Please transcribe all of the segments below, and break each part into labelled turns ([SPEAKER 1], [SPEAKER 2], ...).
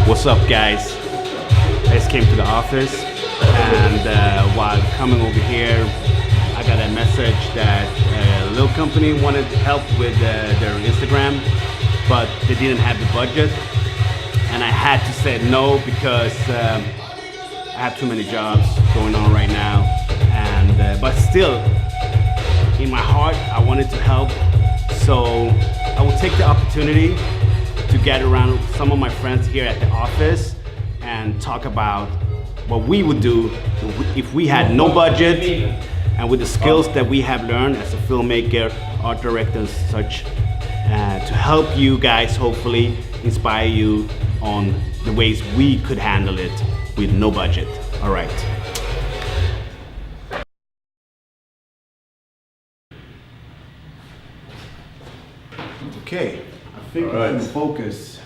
[SPEAKER 1] What's up, guys? I just came to the office, and while coming over here, I got a message that a little company wanted help with their Instagram, but they didn't have the budget, and I had to say no because I have too many jobs going on right now, and but still, in my heart, I wanted to help, so I will take the opportunity to get around some of my friends here at the office and talk about what we would do if we had no budget and with the skills that we have learned as a filmmaker, art director and such, to help you guys hopefully inspire you on the ways we could handle it with no budget. All right. Okay. I think it's in focus.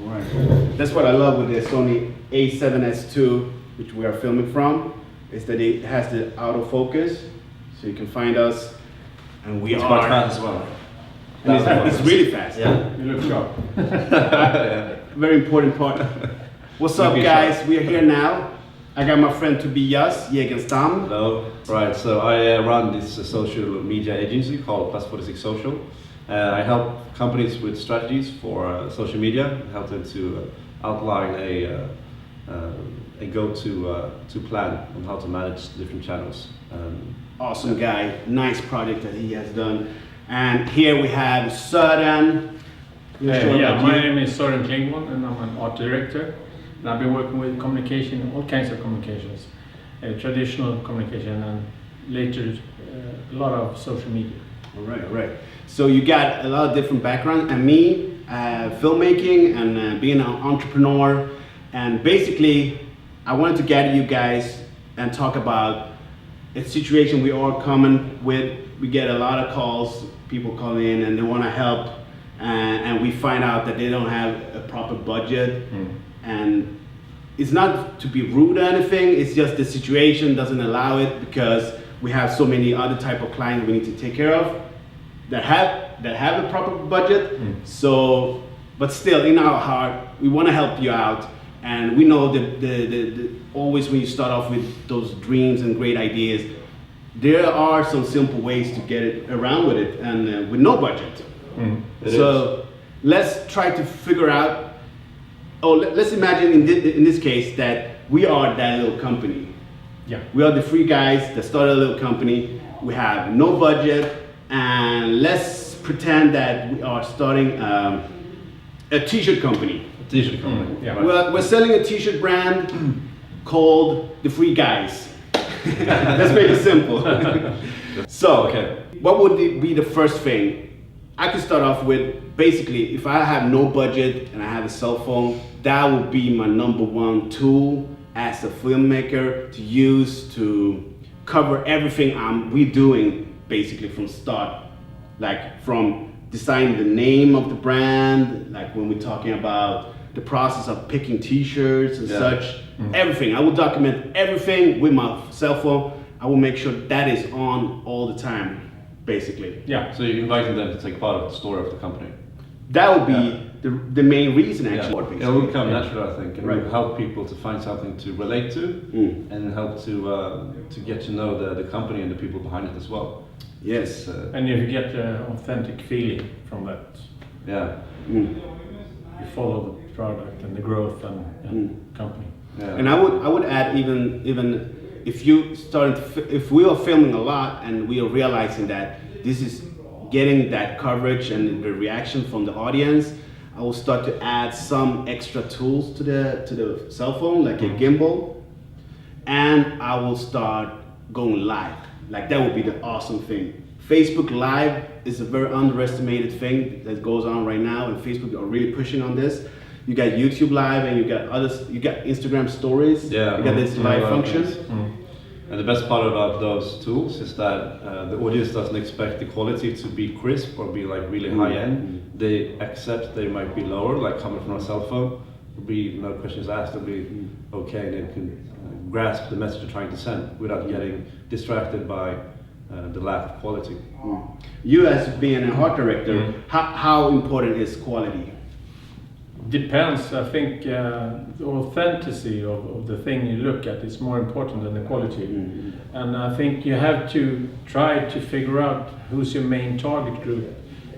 [SPEAKER 1] All right. That's what I love with the Sony A7s II, which we are filming from, is that it has the autofocus, so you can find us, and it's
[SPEAKER 2] quite fast as well.
[SPEAKER 1] And it's really fast.
[SPEAKER 2] Yeah,
[SPEAKER 1] you look sharp. Very important part. What's up, guys? We are here now. I got my friend Tobias Jägenstam.
[SPEAKER 2] Hello. Right, so I run this social media agency called +46 Social. I help companies with strategies for social media, help them to outline a go-to plan on how to manage different channels.
[SPEAKER 1] Awesome guy, nice project that he has done. And here we have Sören.
[SPEAKER 3] My name is Sören Klingman and I'm an art director. And I've been working with communication, all kinds of communications, traditional communication and later a lot of social media.
[SPEAKER 1] All right. So you got a lot of different background, and me, filmmaking and being an entrepreneur, and basically I wanted to gather you guys and talk about a situation we are coming with. We get a lot of calls, people call in and they want to help, and we find out that they don't have a proper budget. And it's not to be rude or anything, it's just the situation doesn't allow it because we have so many other type of clients we need to take care of that have a proper budget. So, but still in our heart, we want to help you out. And we know that always when you start off with those dreams and great ideas, there are some simple ways to get it around with it and with no budget. So let's try to figure out, let's imagine in this case that we are that little company.
[SPEAKER 3] Yeah.
[SPEAKER 1] We are the three guys that started a little company. We have no budget, and let's pretend that we are starting a t-shirt company.
[SPEAKER 2] T-shirt company.
[SPEAKER 3] Yeah.
[SPEAKER 1] We're selling a t-shirt brand called The Free Guys. Let's make it simple. So, what would be the first thing? I could start off with, basically, if I have no budget and I have a cell phone, that would be my #1 tool as a filmmaker to use to cover everything we're doing basically from start. Like from designing the name of the brand, like when we're talking about the process of picking t-shirts and such, everything. I will document everything with my cell phone. I will make sure that is on all the time, basically.
[SPEAKER 3] Yeah.
[SPEAKER 2] So you're inviting them to take part of the story of the company.
[SPEAKER 1] That would be the main reason actually.
[SPEAKER 2] It will come naturally, I think, and it will help people to find something to relate to and help to get to know the company and the people behind it as well.
[SPEAKER 1] Yes.
[SPEAKER 3] And if you get the authentic feeling from that, you follow the product and the growth and company.
[SPEAKER 1] Yeah. And I would add even if if we are filming a lot and we are realizing that this is getting that coverage and the reaction from the audience, I will start to add some extra tools to the cell phone, like a gimbal, and I will start going live. Like that would be the awesome thing. Facebook Live is a very underestimated thing that goes on right now, and Facebook are really pushing on this. You got YouTube Live and you got Instagram Stories.
[SPEAKER 2] Yeah,
[SPEAKER 1] you got this live function.
[SPEAKER 2] And the best part about those tools is that the audience doesn't expect the quality to be crisp or be like really high end. They accept they might be lower, like coming from a cell phone. There'll be no questions asked. They'll be okay, and they can grasp the message you're trying to send without getting distracted by the lack of quality.
[SPEAKER 1] You as being an art director, how important is quality?
[SPEAKER 3] Depends. I think the authenticity of the thing you look at is more important than the quality. And I think you have to try to figure out who's your main target group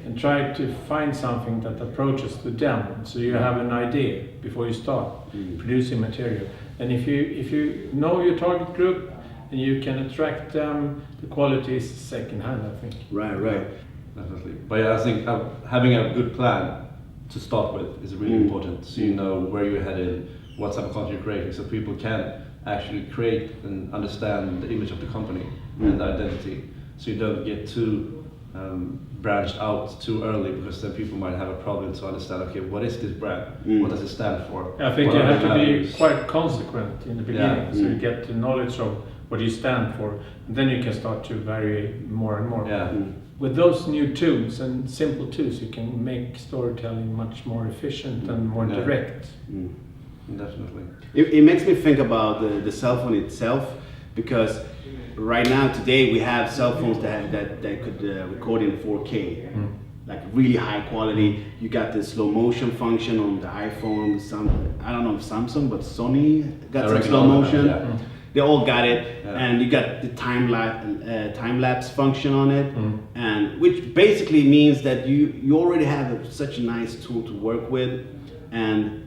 [SPEAKER 3] and try to find something that approaches to them, so you have an idea before you start producing material. And if you know your target group and you can attract them, the quality is second hand, I think.
[SPEAKER 1] Right.
[SPEAKER 2] Definitely. But yeah, I think having a good plan to start with is really important, so you know where you're headed, what type of content you're creating, so people can actually create and understand the image of the company and the identity, so you don't get too branched out too early, because then people might have a problem to understand, okay, what is this brand? What does it stand for?
[SPEAKER 3] I think
[SPEAKER 2] What
[SPEAKER 3] you
[SPEAKER 2] are
[SPEAKER 3] have
[SPEAKER 2] the
[SPEAKER 3] to be
[SPEAKER 2] values?
[SPEAKER 3] quite consequent in the beginning, so you get the knowledge of what you stand for, and then you can start to vary more and more. With those new tools and simple tools, you can make storytelling much more efficient and more direct.
[SPEAKER 2] Definitely.
[SPEAKER 1] It makes me think about the cell phone itself, because right now today we have cell phones that could record in 4K, like really high quality. You got the slow motion function on the iPhone. I don't know if Samsung, but Sony got some slow motion. They all got it, and you got the time lapse function on it, and which basically means that you already have such a nice tool to work with, and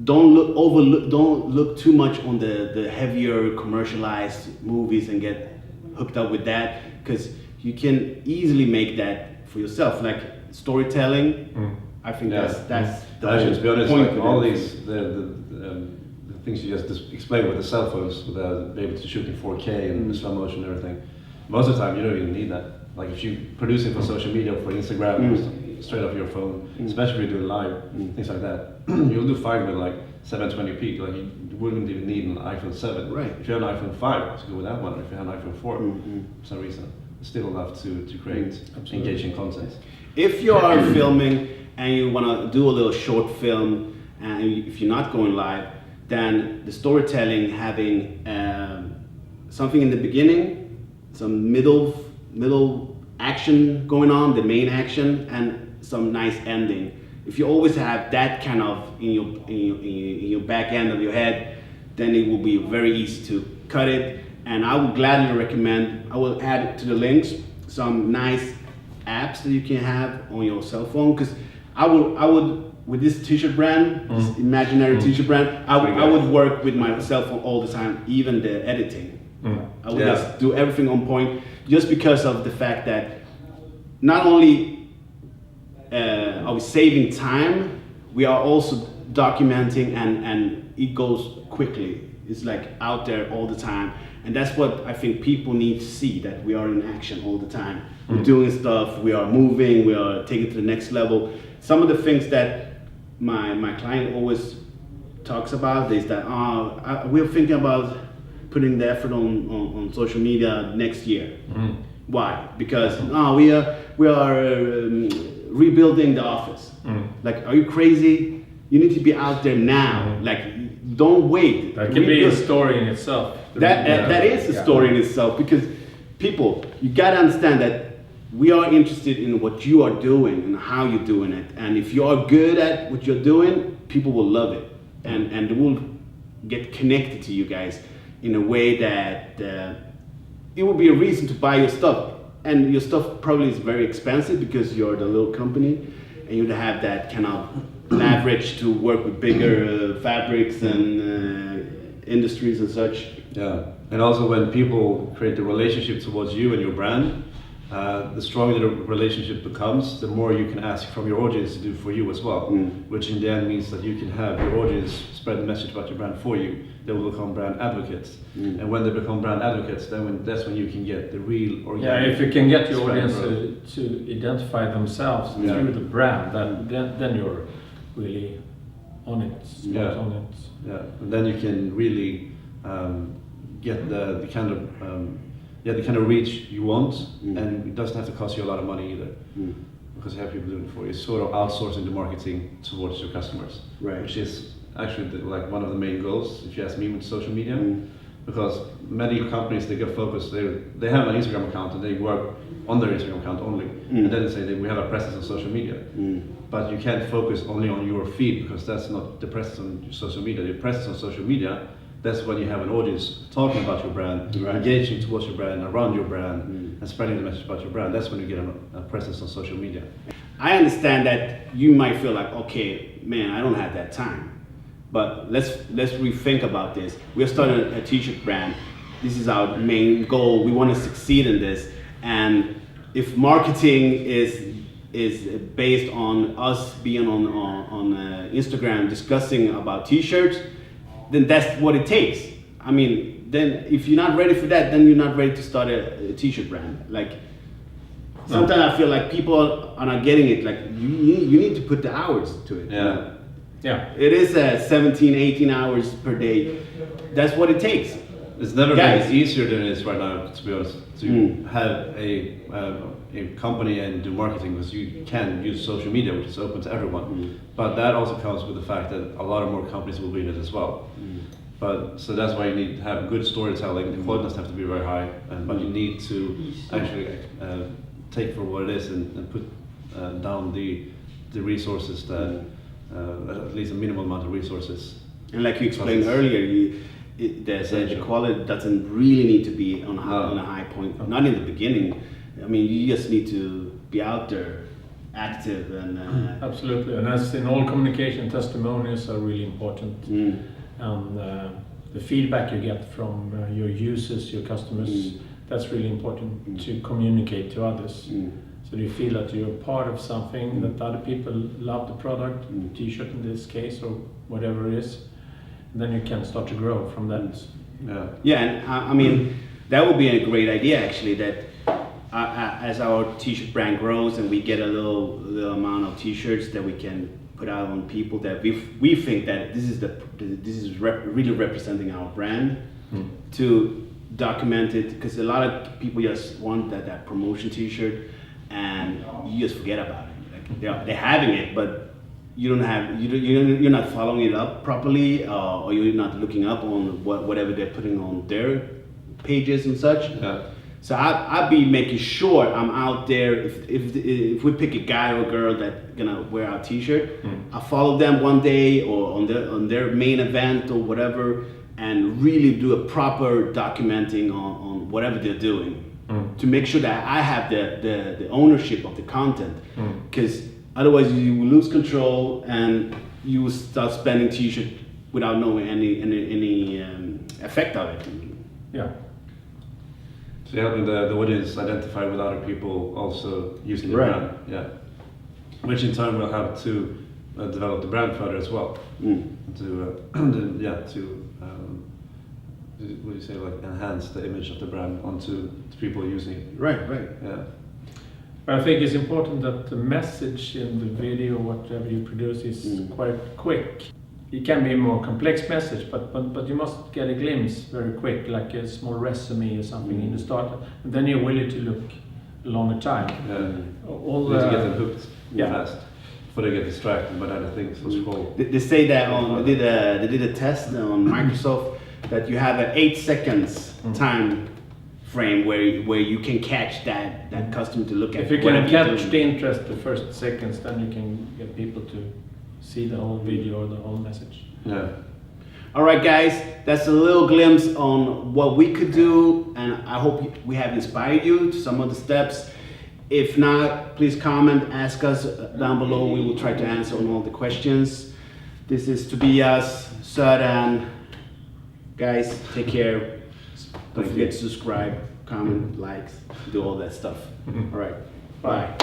[SPEAKER 1] don't look too much on the heavier commercialized movies and get hooked up with that, because you can easily make that for yourself, like storytelling. I think that's the
[SPEAKER 2] actually,
[SPEAKER 1] whole
[SPEAKER 2] to be honest,
[SPEAKER 1] point
[SPEAKER 2] like
[SPEAKER 1] with
[SPEAKER 2] all
[SPEAKER 1] it.
[SPEAKER 2] these the things you just explained with the cell phones, with being able to shoot in 4K and slow motion and everything, most of the time you don't even need that. Like if you produce it for social media, for Instagram, or straight off your phone, especially if you're doing live, things like that, you'll do fine with like 720p. Like you wouldn't even need an iPhone 7.
[SPEAKER 1] Right.
[SPEAKER 2] If you have an iPhone 5, it's good with that one. Or if you have an iPhone 4, for some reason, it's still enough to create engaging content.
[SPEAKER 1] If you are filming and you want to do a little short film, and if you're not going live, then the storytelling, having something in the beginning, some middle action going on, the main action, and some nice ending. If you always have that kind of in your back end of your head, then it will be very easy to cut it. And I would gladly recommend, I will add it to the links, some nice apps that you can have on your cell phone, because I would with this t-shirt brand, this imaginary t-shirt brand, I would work with my cell phone all the time, even the editing. I would just do everything on point, just because of the fact that not only are we saving time, we are also documenting, and it goes quickly. It's like out there all the time. And that's what I think people need to see, that we are in action all the time. We're doing stuff, we are moving, we are taking it to the next level. Some of the things that my client always talks about is that we're thinking about putting the effort on social media next year. Why? Because we are rebuilding the office. Like, are you crazy? You need to be out there now. Like, don't wait.
[SPEAKER 3] That can be a story in itself.
[SPEAKER 1] That is a story in itself, because people, you gotta understand that we are interested in what you are doing and how you're doing it. And if you are good at what you're doing, people will love it, and they will get connected to you guys in a way that it will be a reason to buy your stuff. And your stuff probably is very expensive because you're the little company, and you have that kind of leverage to work with bigger fabrics and industries and such.
[SPEAKER 2] Yeah, and also when people create a relationship towards you and your brand, the stronger the relationship becomes, the more you can ask from your audience to do for you as well, which in the end means that you can have your audience spread the message about your brand for you. They will become brand advocates, and when they become brand advocates, that's when you can get the real organic.
[SPEAKER 3] Yeah, if you can get your audience to identify themselves through the brand, then you're really on it, on it.
[SPEAKER 2] Yeah, and then you can really get the kind of reach you want, and it doesn't have to cost you a lot of money either, because you have people doing it for you. It's sort of outsourcing the marketing towards your customers,
[SPEAKER 1] right?
[SPEAKER 2] Which is actually like one of the main goals, if you ask me, with social media. because many companies, they get focused, they have an Instagram account and they work on their Instagram account only, and then they say that we have a presence on social media. But you can't focus only on your feed, because that's not the presence on social media. The presence on social media, that's when you have an audience talking about your brand, engaging towards your brand, around your brand, and spreading the message about your brand. That's when you get a presence on social media.
[SPEAKER 1] I understand that you might feel like, okay, man, I don't have that time. But let's rethink about this. We're starting a t-shirt brand. This is our main goal. We want to succeed in this. And if marketing is based on us being on Instagram discussing about t-shirts, then that's what it takes. I mean, then if you're not ready for that, then you're not ready to start a t-shirt brand. Like, sometimes I feel like people are not getting it. Like, you need to put the hours to it.
[SPEAKER 2] Yeah.
[SPEAKER 3] Yeah.
[SPEAKER 1] It is 17, 18 hours per day. That's what it takes.
[SPEAKER 2] It's never been easier than it is right now, to be honest, to have a company and do marketing, because you can use social media, which is open to everyone. But that also comes with the fact that a lot of more companies will be in it as well. But so that's why you need to have good storytelling. The quality doesn't have to be very high, but you need to actually take for what it is and put down the resources that at least a minimal amount of resources.
[SPEAKER 1] And like you explained earlier, the quality doesn't really need to be on a high point. Not in the beginning. I mean, you just need to be out there, active, and
[SPEAKER 3] absolutely. And as in all communication, testimonials are really important. And the feedback you get from your users, your customers, that's really important to communicate to others. So you feel that you're part of something, that other people love the product, t-shirt in this case, or whatever it is. And then you can start to grow from that.
[SPEAKER 1] Yeah, and I mean, that would be a great idea actually, that as our t-shirt brand grows and we get a little amount of t-shirts that we can put out on people that we think that this is really representing our brand, to document it, because a lot of people just want that promotion t-shirt and you just forget about it. Like they're having it, but you're not following it up properly, or you're not looking up on whatever they're putting on their pages and such. So I'd be making sure I'm out there. If we pick a guy or girl that's gonna wear our t-shirt, I follow them one day or on their main event or whatever, and really do a proper documenting on whatever they're doing, to make sure that I have the ownership of the content, because otherwise you will lose control and you will start spending t-shirt without knowing any effect of it.
[SPEAKER 3] Yeah.
[SPEAKER 2] So you're helping the audience identify with other people also using the brand, which in turn will help to develop the brand further as well. What do you say, like enhance the image of the brand onto people using it.
[SPEAKER 1] Right.
[SPEAKER 2] Yeah.
[SPEAKER 3] But I think it's important that the message in the video, whatever you produce, is quite quick. It can be a more complex message, but you must get a glimpse very quick, like a small resume or something in the start, and then you're willing to look a longer time.
[SPEAKER 2] You need to get them hooked fast before they get distracted by other things.
[SPEAKER 1] They say that they did a test on Microsoft that you have an 8 seconds time frame where you can catch that customer to look at.
[SPEAKER 3] If you can catch the interest the first seconds, then you can get people to see the whole video or the whole message.
[SPEAKER 2] Yeah.
[SPEAKER 1] All right, guys, that's a little glimpse on what we could do, and I hope we have inspired you to some of the steps. If not, please comment, ask us down below. We will try to answer on all the questions. This is Tobias, Sören. Guys, take care. Don't forget to subscribe, comment, likes, do all that stuff. All right, bye.